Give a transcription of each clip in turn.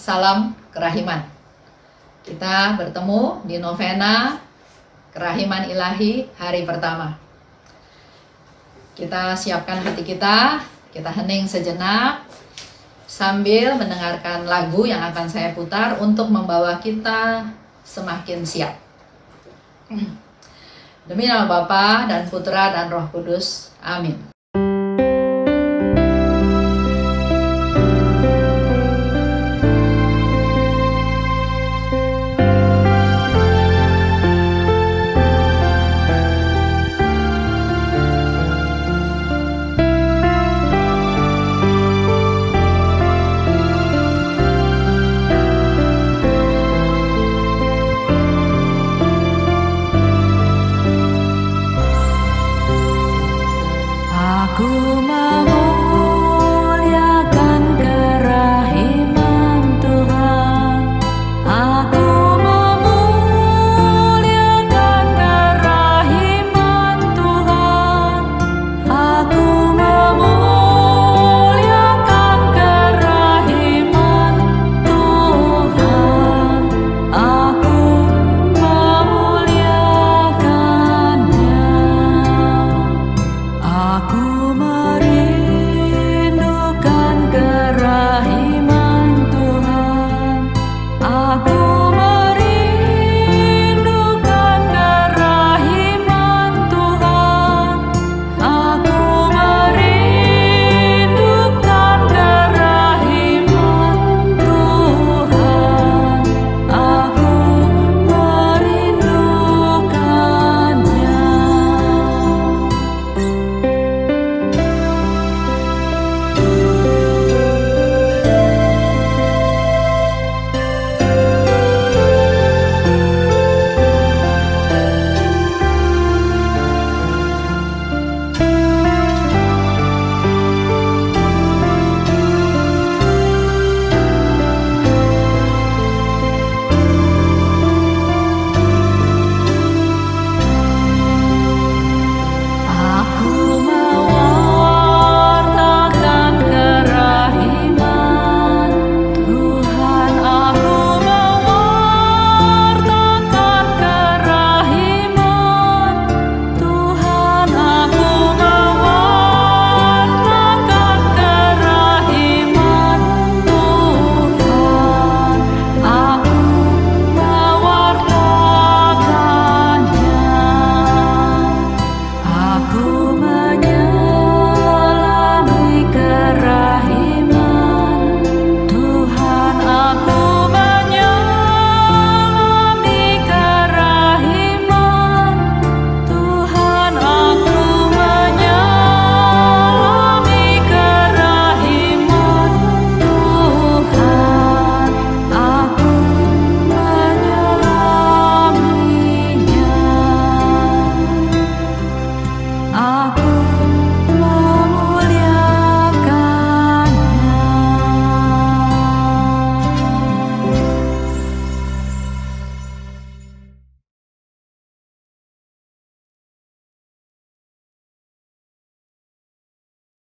Salam Kerahiman. Kita bertemu di novena Kerahiman Ilahi hari pertama. Kita siapkan hati kita hening sejenak sambil mendengarkan lagu yang akan saya putar untuk membawa kita semakin siap. Demi nama Bapa dan Putra dan Roh Kudus. Amin.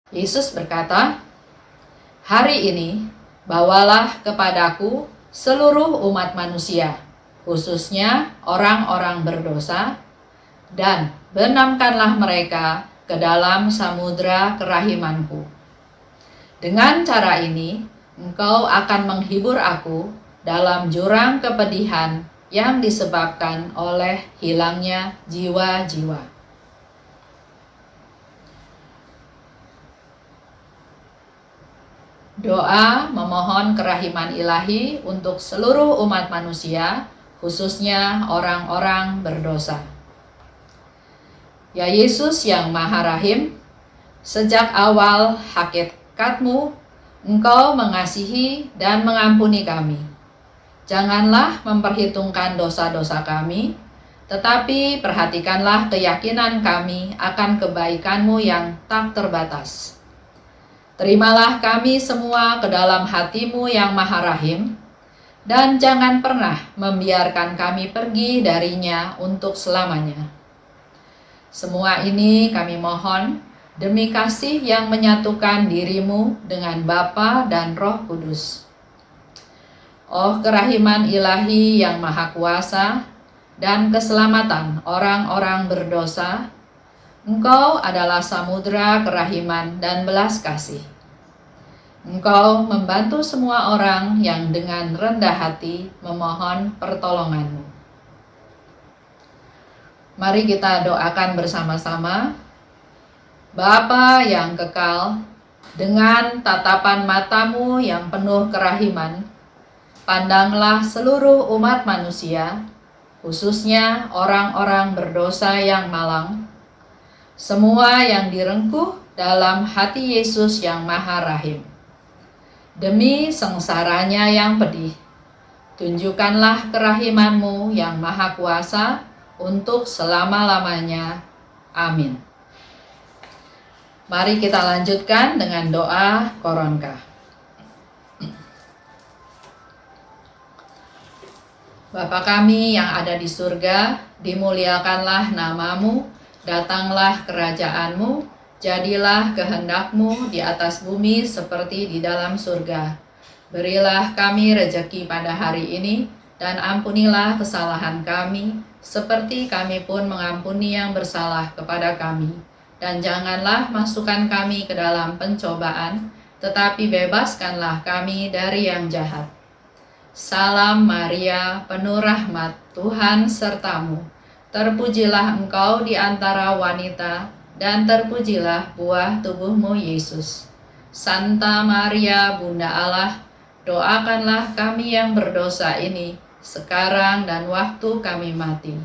Yesus berkata, "Hari ini bawalah kepadaku seluruh umat manusia, khususnya orang-orang berdosa, dan benamkanlah mereka ke dalam samudra kerahimanku. Dengan cara ini, engkau akan menghibur aku dalam jurang kepedihan yang disebabkan oleh hilangnya jiwa-jiwa." Doa memohon kerahiman ilahi untuk seluruh umat manusia, khususnya orang-orang berdosa. Ya Yesus yang Maha Rahim, sejak awal hakikatmu, Engkau mengasihi dan mengampuni kami. Janganlah memperhitungkan dosa-dosa kami, tetapi perhatikanlah keyakinan kami akan kebaikan-Mu yang tak terbatas. Terimalah kami semua ke dalam hati-Mu yang Maha Rahim, dan jangan pernah membiarkan kami pergi darinya untuk selamanya. Semua ini kami mohon demi kasih yang menyatukan diri-Mu dengan Bapa dan Roh Kudus. Oh kerahiman ilahi yang maha kuasa dan keselamatan orang-orang berdosa, Engkau adalah samudera kerahiman dan belas kasih. Engkau membantu semua orang yang dengan rendah hati memohon pertolongan-Mu. Mari kita doakan bersama-sama. Bapa yang kekal, dengan tatapan mata-Mu yang penuh kerahiman, pandanglah seluruh umat manusia, khususnya orang-orang berdosa yang malang, semua yang direngkuh dalam hati Yesus yang Maha Rahim. Demi sengsaranya yang pedih, tunjukkanlah kerahiman-Mu yang Maha Kuasa untuk selama-lamanya. Amin. Mari kita lanjutkan dengan doa Koronka. Bapa kami yang ada di surga, dimuliakanlah nama-Mu, datanglah kerajaan-Mu, jadilah kehendak-Mu di atas bumi seperti di dalam surga. Berilah kami rejeki pada hari ini, dan ampunilah kesalahan kami, seperti kami pun mengampuni yang bersalah kepada kami. Dan janganlah masukkan kami ke dalam pencobaan, tetapi bebaskanlah kami dari yang jahat. Salam Maria, penuh rahmat, Tuhan sertamu. Terpujilah engkau di antara wanita, dan terpujilah buah tubuh-Mu Yesus. Santa Maria, Bunda Allah, doakanlah kami yang berdosa ini, sekarang dan waktu kami mati.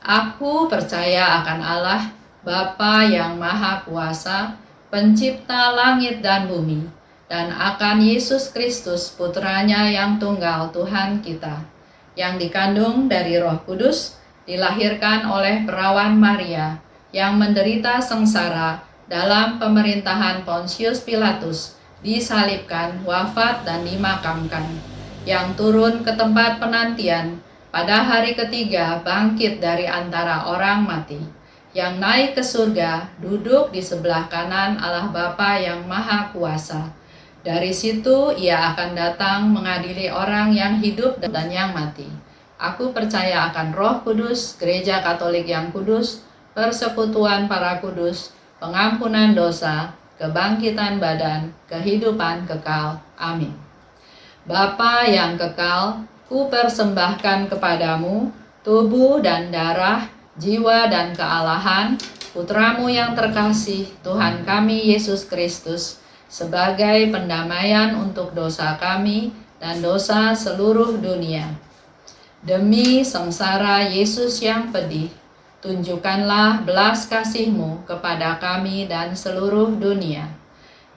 Aku percaya akan Allah, Bapa yang Maha Kuasa, Pencipta langit dan bumi, dan akan Yesus Kristus, Putranya yang tunggal Tuhan kita, yang dikandung dari Roh Kudus, dilahirkan oleh perawan Maria, yang menderita sengsara dalam pemerintahan Pontius Pilatus, disalibkan, wafat, dan dimakamkan, yang turun ke tempat penantian, pada hari ketiga bangkit dari antara orang mati, yang naik ke surga, duduk di sebelah kanan Allah Bapa yang Maha Kuasa. Dari situ Ia akan datang mengadili orang yang hidup dan yang mati. Aku percaya akan Roh Kudus, Gereja Katolik yang kudus, persekutuan para kudus, pengampunan dosa, kebangkitan badan, kehidupan kekal. Amin. Bapa yang kekal, ku persembahkan kepadamu tubuh dan darah, jiwa dan kealahan Putramu yang terkasih, Tuhan kami Yesus Kristus, sebagai pendamaian untuk dosa kami dan dosa seluruh dunia. Demi sengsara Yesus yang pedih, tunjukkanlah belas kasih-Mu kepada kami dan seluruh dunia.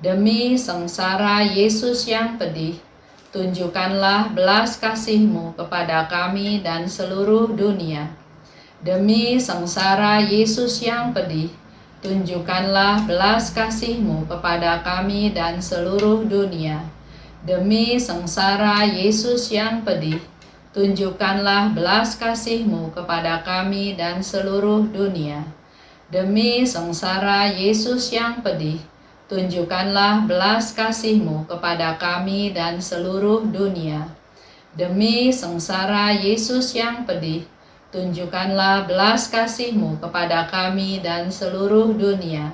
Demi sengsara Yesus yang pedih, tunjukkanlah belas kasih-Mu kepada kami dan seluruh dunia. Demi sengsara Yesus yang pedih, tunjukkanlah belas kasih-Mu kepada kami dan seluruh dunia. Demi sengsara Yesus yang pedih, tunjukkanlah belas kasih-Mu kepada kami dan seluruh dunia. Demi sengsara Yesus yang pedih, tunjukkanlah belas kasih-Mu kepada kami dan seluruh dunia. Demi sengsara Yesus yang pedih, tunjukkanlah belas kasih-Mu kepada kami dan seluruh dunia.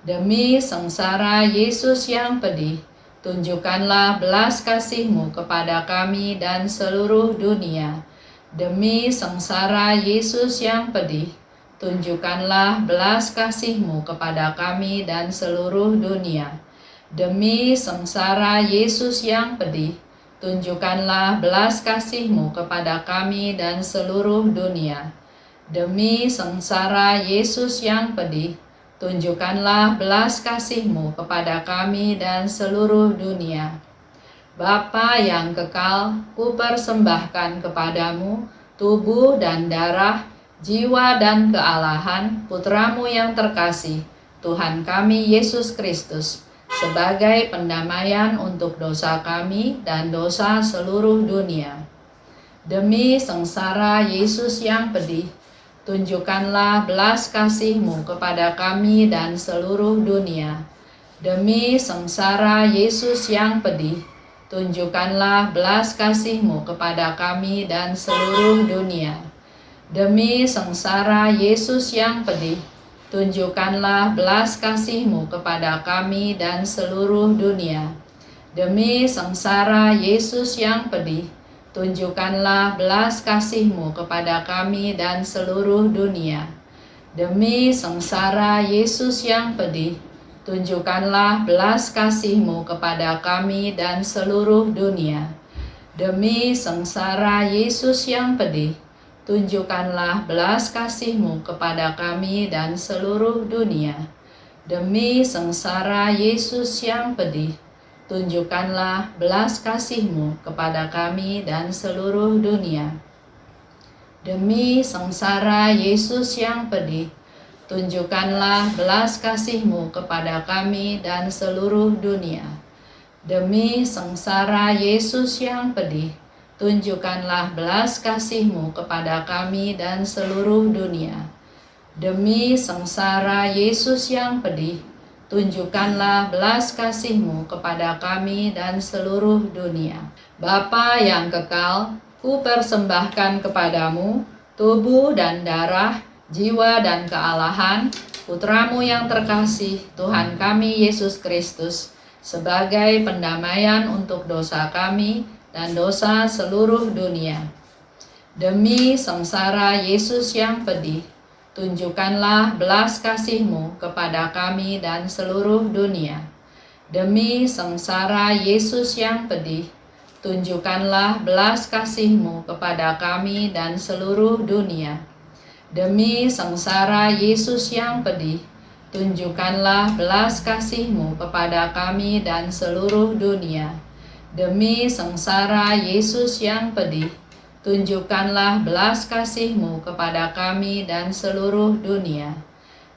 Demi sengsara Yesus yang pedih, tunjukkanlah belas kasih-Mu kepada kami dan seluruh dunia. Demi sengsara Yesus yang pedih, tunjukkanlah belas kasih-Mu kepada kami dan seluruh dunia. Demi sengsara Yesus yang pedih, tunjukkanlah belas kasih-Mu kepada kami dan seluruh dunia. Demi sengsara Yesus yang pedih, tunjukkanlah belas kasih-Mu kepada kami dan seluruh dunia. Bapa yang kekal, ku persembahkan kepadamu tubuh dan darah, jiwa dan kealahan Putramu yang terkasih, Tuhan kami Yesus Kristus, sebagai pendamaian untuk dosa kami dan dosa seluruh dunia. Demi sengsara Yesus yang pedih, tunjukkanlah belas kasih-Mu kepada kami dan seluruh dunia. Demi sengsara Yesus yang pedih, tunjukkanlah belas kasih-Mu kepada kami dan seluruh dunia. Demi sengsara Yesus yang pedih, tunjukkanlah belas kasih-Mu kepada kami dan seluruh dunia. Demi sengsara Yesus yang pedih, tunjukkanlah belas kasih-Mu kepada kami dan seluruh dunia. Demi sengsara Yesus yang pedih, tunjukkanlah belas kasih-Mu kepada kami dan seluruh dunia. Demi sengsara Yesus yang pedih, tunjukkanlah belas kasih-Mu kepada kami dan seluruh dunia. Demi sengsara Yesus yang pedih, tunjukkanlah belas kasih-Mu kepada kami dan seluruh dunia. Demi sengsara Yesus yang pedih, tunjukkanlah belas kasih-Mu kepada kami dan seluruh dunia. Demi sengsara Yesus yang pedih, tunjukkanlah belas kasih-Mu kepada kami dan seluruh dunia. Demi sengsara Yesus yang pedih, tunjukkanlah belas kasih-Mu kepada kami dan seluruh dunia. Bapa yang kekal, kupersembahkan kepadamu tubuh dan darah, jiwa dan kealahan Putra-Mu yang terkasih, Tuhan kami Yesus Kristus, sebagai pendamaian untuk dosa kami dan dosa seluruh dunia. Demi sengsara Yesus yang pedih, tunjukkanlah belas kasih-Mu kepada kami dan seluruh dunia. Demi sengsara Yesus yang pedih, tunjukkanlah belas kasih-Mu kepada kami dan seluruh dunia. Demi sengsara Yesus yang pedih, tunjukkanlah belas kasih-Mu kepada kami dan seluruh dunia. Demi sengsara Yesus yang pedih, tunjukkanlah belas kasih-Mu kepada kami dan seluruh dunia.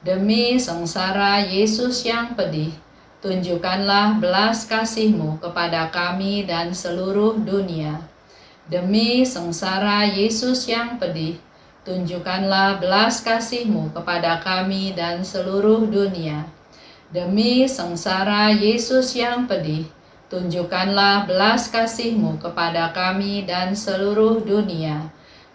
Demi sengsara Yesus yang pedih, tunjukkanlah belas kasih-Mu kepada kami dan seluruh dunia. Demi sengsara Yesus yang pedih, tunjukkanlah belas kasih-Mu kepada kami dan seluruh dunia. Demi sengsara Yesus yang pedih, tunjukkanlah belas kasih-Mu kepada kami dan seluruh dunia.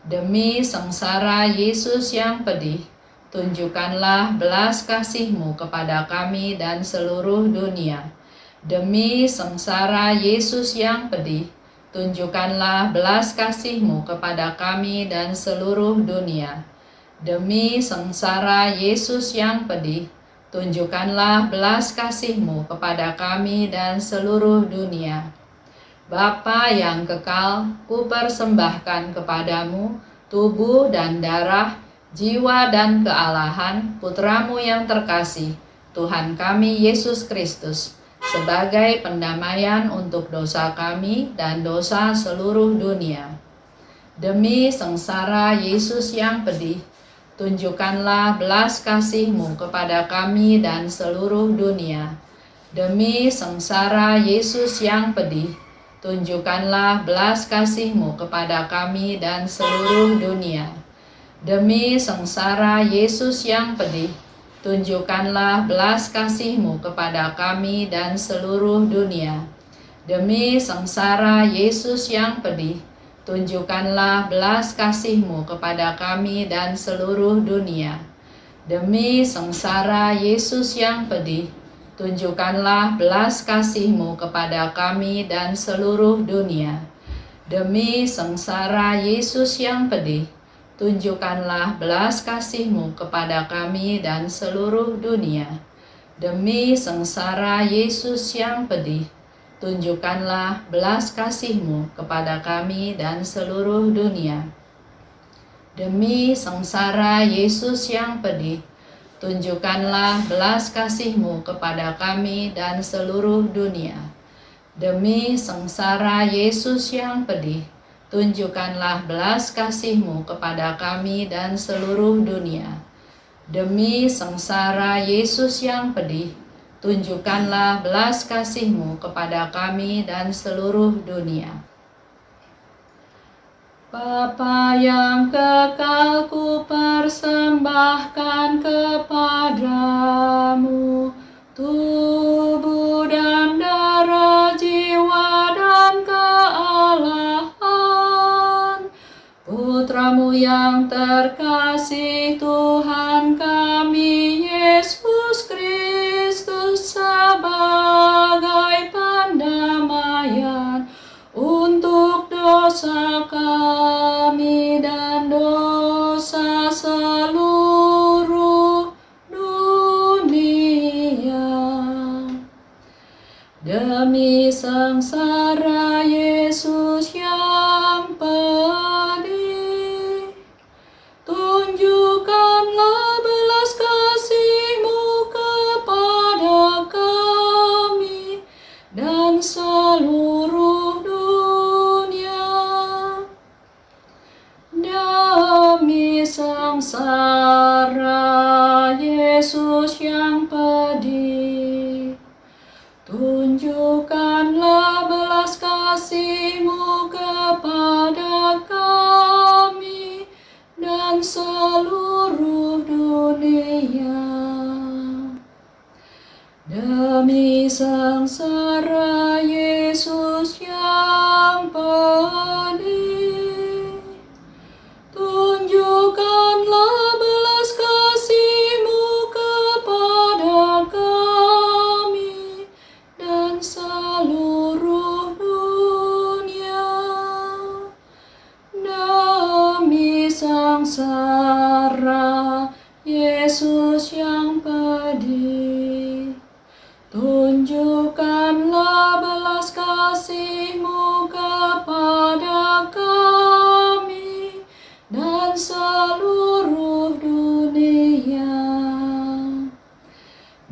Demi sengsara Yesus yang pedih, tunjukkanlah belas kasih-Mu kepada kami dan seluruh dunia. Demi sengsara Yesus yang pedih, tunjukkanlah belas kasih-Mu kepada kami dan seluruh dunia. Demi sengsara Yesus yang pedih, tunjukkanlah belas kasih-Mu kepada kami dan seluruh dunia. Bapa yang kekal, kupersembahkan kepadamu tubuh dan darah, jiwa dan kealahan Putra-Mu yang terkasih, Tuhan kami Yesus Kristus, sebagai pendamaian untuk dosa kami dan dosa seluruh dunia. Demi sengsara Yesus yang pedih, tunjukkanlah belas kasih-Mu kepada kami dan seluruh dunia. Demi sengsara Yesus yang pedih, tunjukkanlah belas kasih-Mu kepada kami dan seluruh dunia. Demi sengsara Yesus yang pedih, tunjukkanlah belas kasih-Mu kepada kami dan seluruh dunia. Demi sengsara Yesus yang pedih, tunjukkanlah belas kasih-Mu kepada kami dan seluruh dunia. Demi sengsara Yesus yang pedih, tunjukkanlah belas kasih-Mu kepada kami dan seluruh dunia. Demi sengsara Yesus yang pedih, tunjukkanlah belas kasih-Mu kepada kami dan seluruh dunia. Demi sengsara Yesus yang pedih, tunjukkanlah belas kasih-Mu kepada kami dan seluruh dunia. Demi sengsara Yesus yang pedih, tunjukkanlah belas kasih-Mu kepada kami dan seluruh dunia. Demi sengsara Yesus yang pedih, tunjukkanlah belas kasih-Mu kepada kami dan seluruh dunia. Demi sengsara Yesus yang pedih, tunjukkanlah belas kasih-Mu kepada kami dan seluruh dunia. Bapa yang kekal, kupersembahkan kepadamu tubuh dan darah, jiwa dan yang terkasih, Tuhan kami Yesus Kristus sebagai pendamaian untuk dosa kami dan dosa seluruh dunia. Demi sengsara Yesus yang pedih, tunjukkanlah belas kasih-Mu kepada kami dan seluruh dunia. Demi sengsara Yesus yang pedih, tunjukkanlah belas kasih-Mu kepada kami dan seluruh dunia. Demi sengsara Yesus yang pedih, tunjukkanlah belas kasih-Mu kepada kami dan seluruh dunia. Demi sengsara Yesus yang pedih, tunjukkanlah belas kasih-Mu kepada kami dan seluruh dunia.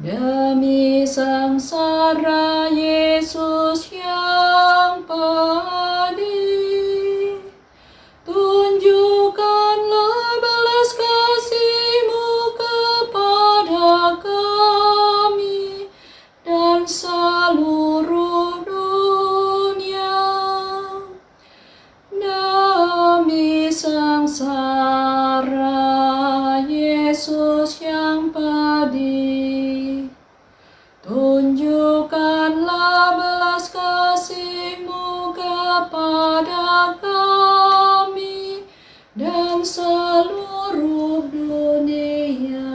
Demi sengsara Yesus yang pedih, tunjukkanlah belas kasih-Mu kepada kami dan seluruh dunia. Demi sengsara Yesus yang pedih, tunjukkanlah belas kasih-Mu kepada kami dan seluruh dunia.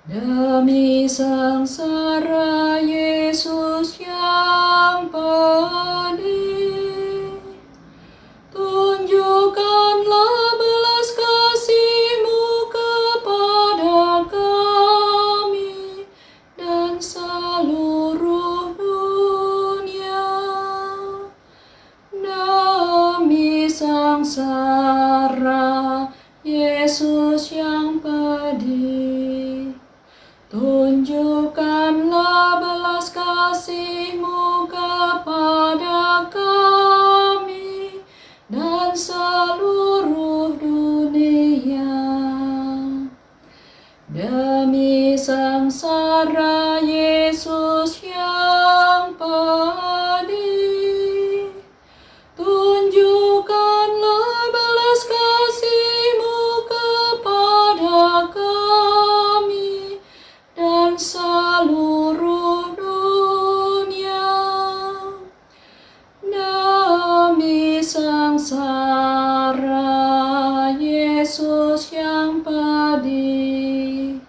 Demi sengsara Yesus yang pedih, tunjukkanlah belas kasih-Mu kepada kami dan seluruh dunia. Demi sengsara Yesus yang pedih, tunjukkanlah belas kasih-Mu kepada kami dan seluruh dunia. Demi sengsara Yesus yang pedih, tunjukkanlah belas kasih-Mu kepada kami dan seluruh dunia. Demi sengsara Yesus yang pedih,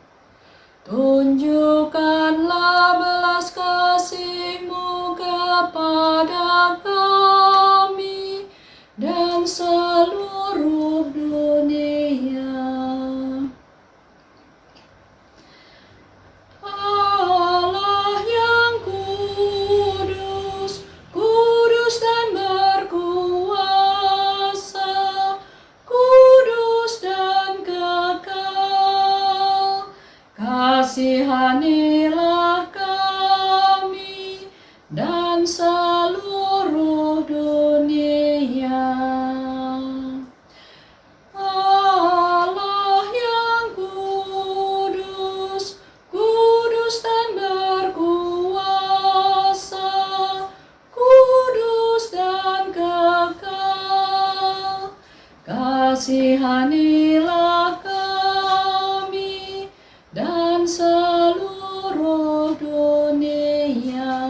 tunjukkanlah belas kasih-Mu kepada kami dan seluruh dunia. Allah yang kudus, kudus dan berkuasa, kudus dan kekal, kasihanilah kami dan seluruh dunia. Allah yang kudus, kudus dan berkuasa, kudus dan kekal, kasihanilah kami dan seluruh dunia.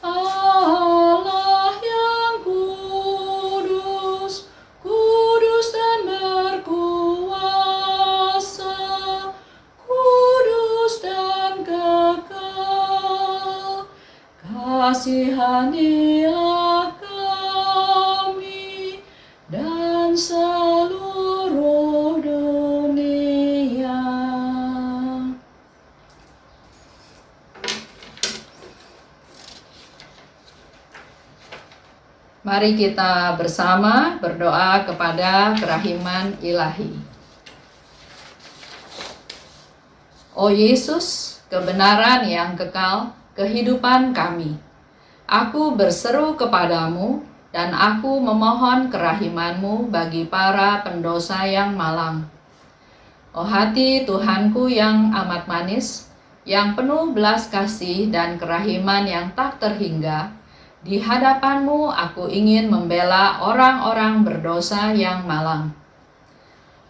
Allah yang kudus, kasihanilah kami dan seluruh dunia. Mari kita bersama berdoa kepada kerahiman ilahi. O Yesus, kebenaran yang kekal, kehidupan kami. Aku berseru kepadamu dan aku memohon kerahiman-Mu bagi para pendosa yang malang. O hati Tuhanku yang amat manis, yang penuh belas kasih dan kerahiman yang tak terhingga, di hadapan-Mu aku ingin membela orang-orang berdosa yang malang.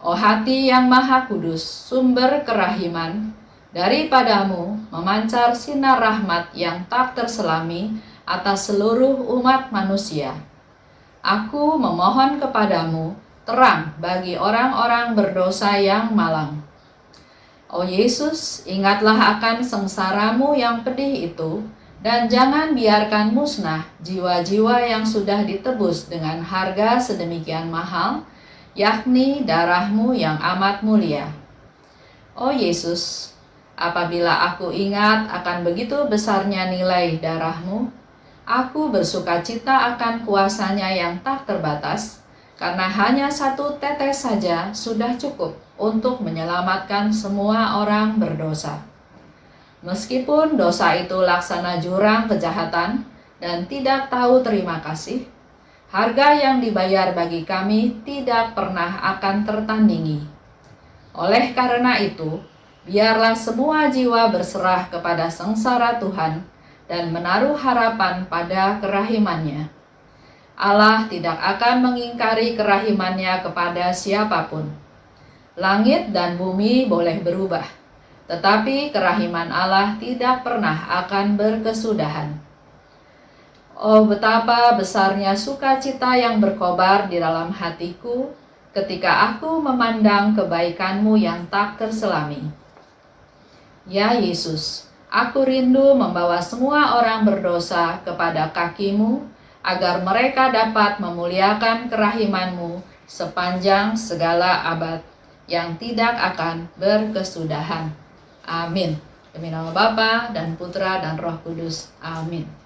O hati yang maha kudus, sumber kerahiman, daripadamu memancar sinar rahmat yang tak terselami atas seluruh umat manusia. Aku memohon kepadamu terang bagi orang-orang berdosa yang malang. O Yesus, ingatlah akan sengsaramu yang pedih itu, dan jangan biarkan musnah jiwa-jiwa yang sudah ditebus dengan harga sedemikian mahal, yakni darah-Mu yang amat mulia. O Yesus, apabila aku ingat akan begitu besarnya nilai darah-Mu, aku bersukacita akan kuasanya yang tak terbatas, karena hanya satu tetes saja sudah cukup untuk menyelamatkan semua orang berdosa. Meskipun dosa itu laksana jurang kejahatan dan tidak tahu terima kasih, harga yang dibayar bagi kami tidak pernah akan tertandingi. Oleh karena itu, biarlah semua jiwa berserah kepada sengsara Tuhan dan menaruh harapan pada kerahiman-Nya. Allah tidak akan mengingkari kerahiman-Nya kepada siapapun. Langit dan bumi boleh berubah, tetapi kerahiman Allah tidak pernah akan berkesudahan. Oh, betapa besarnya sukacita yang berkobar di dalam hatiku ketika aku memandang kebaikan-Mu yang tak terselami. Ya Yesus, aku rindu membawa semua orang berdosa kepada kaki-Mu, agar mereka dapat memuliakan kerahiman-Mu sepanjang segala abad yang tidak akan berkesudahan. Amin. Demi nama Bapa dan Putra dan Roh Kudus. Amin.